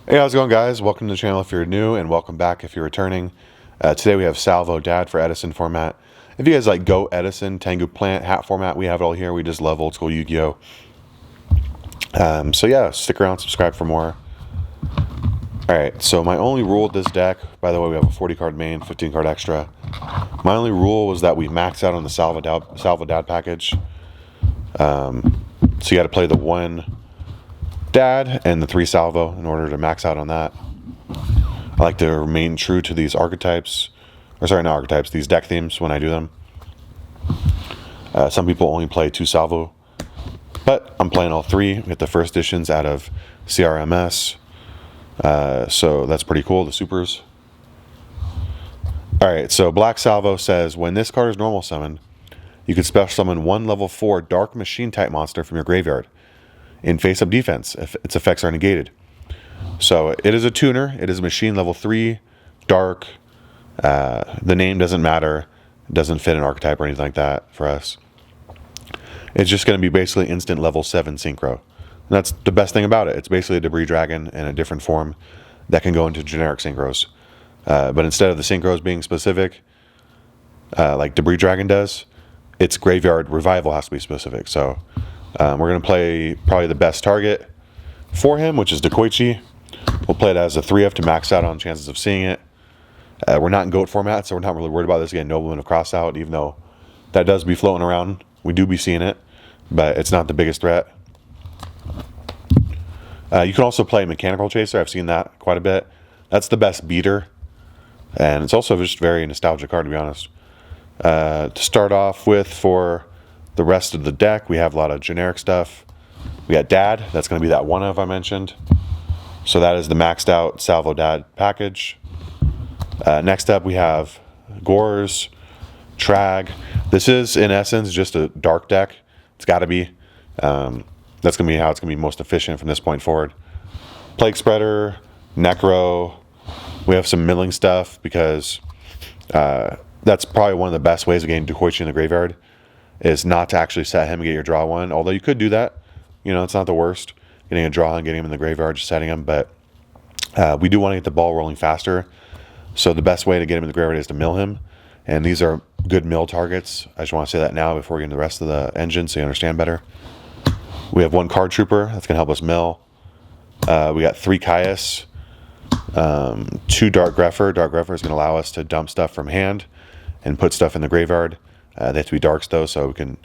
Hey, how's it going, guys? Welcome to the channel if you're new, and welcome back if you're returning. Today we have Salvo DAD for Edison format. If you guys like Go Edison, Tengu Plant, Hat format, we have it all here. We just love old school Yu-Gi-Oh! So yeah, stick around, subscribe for more. Alright, so my only rule with this deck, by the way, we have a 40 card main, 15 card extra. My only rule was that we max out on the Salvo DAD package. So you got to play the 1 Dad and the 3 Salvo in order to max out on that. I like to remain true to these archetypes, or sorry, not archetypes, these deck themes when I do them. Some people only play 2 Salvo, but I'm playing all 3. We get the first editions out of CRMS, so that's pretty cool, the supers. Alright, so Black Salvo says, when this card is normal summoned, you can special summon 1 level 4 Dark Machine type monster from your graveyard in face-up defense if its effects are negated. So it is a tuner. It is a machine level 3, dark. The name doesn't matter. It doesn't fit an archetype or anything like that for us. It's just going to be basically instant level 7 synchro. And that's the best thing about it. It's basically a debris dragon in a different form that can go into generic synchros. But instead of the synchros being specific, like debris dragon does, its graveyard revival has to be specific. So we're going to play probably the best target for him, which is Dekoichi. We'll play it as a 3F to max out on chances of seeing it. We're not in GOAT format, so we're not really worried about this getting Nobleman of Cross out, even though that does be floating around. We do be seeing it, but it's not the biggest threat. You can also play Mechanical Chaser. I've seen that quite a bit. That's the best beater, and it's also just a very nostalgic card, to be honest. To start off with, for the rest of the deck, we have a lot of generic stuff. We got Dad. That's going to be that 1-of I mentioned. So that is the maxed out Salvo Dad package. Next up, we have Gores, Trag. This is, in essence, just a dark deck. It's got to be. That's going to be how it's going to be most efficient from this point forward. Plague Spreader, Necro. We have some milling stuff because that's probably one of the best ways of getting Dekoichi in the graveyard, is not to actually set him and get your draw 1. Although you could do that. You know, it's not the worst. Getting a draw and getting him in the graveyard, just setting him. But we do want to get the ball rolling faster. So the best way to get him in the graveyard is to mill him. And these are good mill targets. I just want to say that now before we get into the rest of the engine so you understand better. We have 1 Card Trooper. That's going to help us mill. We got 3 Caius. 2 Dark Greffer. Dark Greffer is going to allow us to dump stuff from hand and put stuff in the graveyard. They have to be darks, though, so we can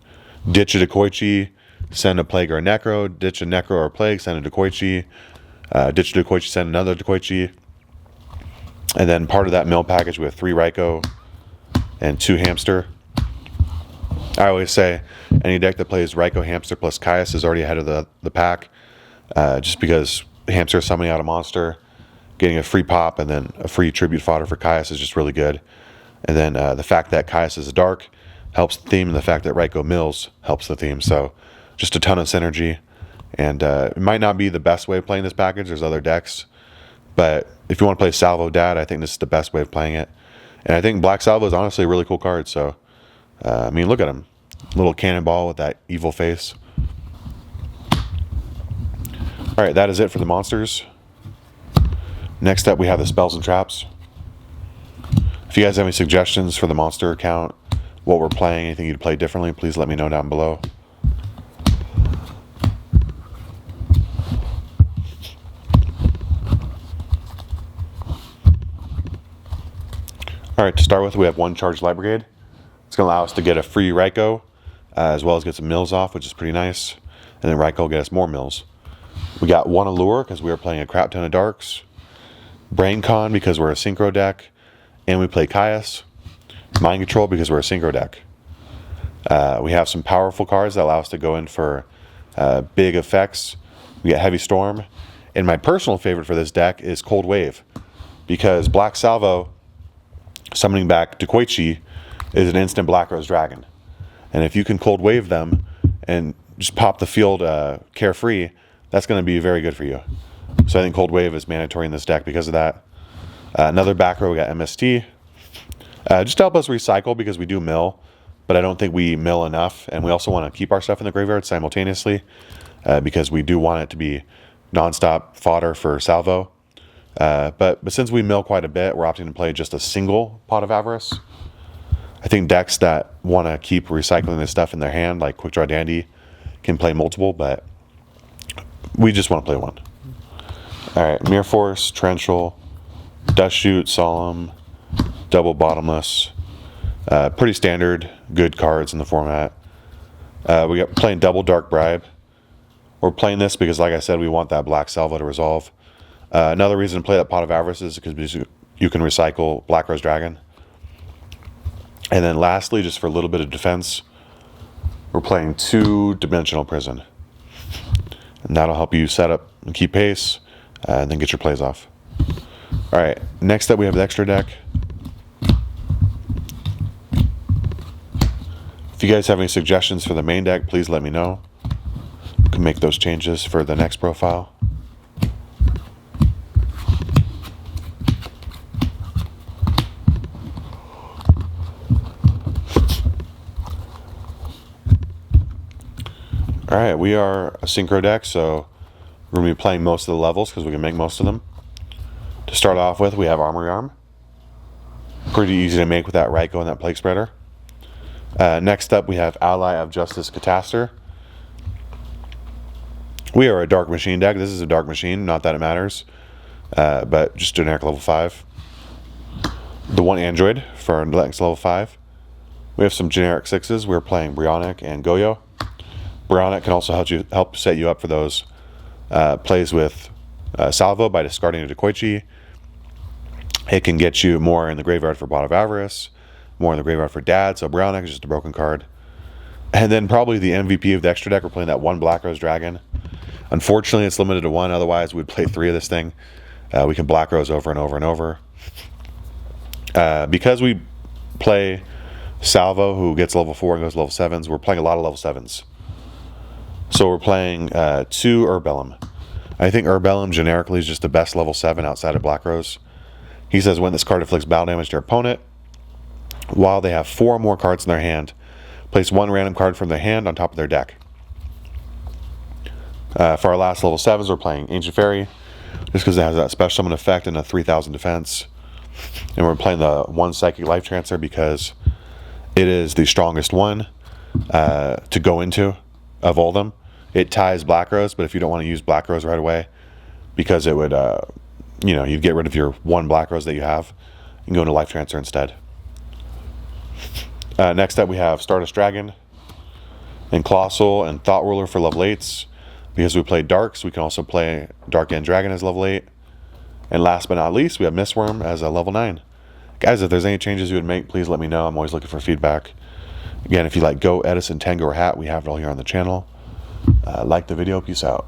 ditch a Dekoichi, send a Plague or a Necro, ditch a Necro or a Plague, send a Dekoichi, ditch a Dekoichi, send another Dekoichi. And then part of that mill package, we have 3 Raikou and 2 Hamster. I always say any deck that plays Raikou, Hamster plus Caius is already ahead of the pack, just because Hamster summoning out a monster, getting a free pop, and then a free tribute fodder for Caius is just really good. And then the fact that Caius is a dark helps the theme, and the fact that Raikou mills helps the theme. So just a ton of synergy. And it might not be the best way of playing this package. There's other decks. But if you want to play Salvo Dad, I think this is the best way of playing it. And I think Black Salvo is honestly a really cool card. So, I mean, look at him. Little cannonball with that evil face. Alright, that is it for the monsters. Next up, we have the spells and traps. If you guys have any suggestions for the monster account, what we're playing, anything you'd play differently, please let me know down below. Alright, to start with, we have 1 Charged Light Brigade. It's going to allow us to get a free Raikou, as well as get some mills off, which is pretty nice. And then Raikou will get us more mills. We got 1 Allure, because we are playing a crap ton of darks. Brain Con, because we're a synchro deck. And we play Caius. Mind Control, because we're a synchro deck. We have some powerful cards that allow us to go in for big effects. We get Heavy Storm. And my personal favorite for this deck is Cold Wave, because Black Salvo summoning back Dekoichi is an instant Black Rose Dragon. And if you can Cold Wave them and just pop the field carefree, that's going to be very good for you. So I think Cold Wave is mandatory in this deck because of that. Another back row, we got MST. Just to help us recycle, because we do mill, but I don't think we mill enough. And we also want to keep our stuff in the graveyard simultaneously, because we do want it to be nonstop fodder for Salvo. But since we mill quite a bit, we're opting to play just a single Pot of Avarice. I think decks that want to keep recycling this stuff in their hand, like Quick Draw Dandy, can play multiple, but we just want to play one. All right, Mirror Force, Torrential, Dust Shoot, Solemn, Double Bottomless. Pretty standard, good cards in the format. We got playing Double Dark Bribe. We're playing this because, like I said, we want that black Salvo to resolve. Another reason to play that Pot of Avarice is because you can recycle Black Rose Dragon. And then lastly, just for a little bit of defense, we're playing 2-Dimensional Prison. And that'll help you set up and keep pace, and then get your plays off. All right, next up we have the extra deck. If you guys have any suggestions for the main deck, please let me know. We can make those changes for the next profile. All right, we are a synchro deck, so we're going to be playing most of the levels because we can make most of them. To start off with, we have Armory Arm. Pretty easy to make with that Ryko and that Plague Spreader. Next up, we have Ally of Justice Cataster. We are a Dark Machine deck. This is a Dark Machine, not that it matters, but just generic level 5. The one Android for our next level 5. We have some generic 6s. We're playing Brionac and YUGIOH. Brionac can also help set you up for those plays with Salvo by discarding a Dekoichi. It can get you more in the graveyard for Pot of Avarice, more in the graveyard for Dad, so Brionac is just a broken card. And then probably the MVP of the extra deck, we're playing that one Black Rose Dragon. Unfortunately, it's limited to 1, otherwise we'd play 3 of this thing. We can Black Rose over and over and over. Because we play Salvo, who gets level 4 and goes level 7s, we're playing a lot of level 7s. So we're playing 2 Urbellum. I think Urbellum generically is just the best level 7 outside of Black Rose. He says when this card inflicts battle damage to your opponent, while they have 4 more cards in their hand, place 1 random card from their hand on top of their deck. For our last level 7s, we're playing Ancient Fairy, just because it has that special summon effect and a 3000 defense. And we're playing the 1 Psychic Life Transfer because it is the strongest one to go into of all of them. It ties Black Rose, but if you don't want to use Black Rose right away, because it would, you'd get rid of your 1 Black Rose that you have, you can go into Life Transfer instead. Next up, we have Stardust Dragon and Colossal and Thought Ruler for level 8s. Because we play Darks, we can also play Dark End Dragon as level 8. And last but not least, we have Mistworm as a level 9. Guys, if there's any changes you would make, please let me know. I'm always looking for feedback. Again, if you like Go, Edison, Tango, or Hat, we have it all here on the channel. Like the video. Peace out.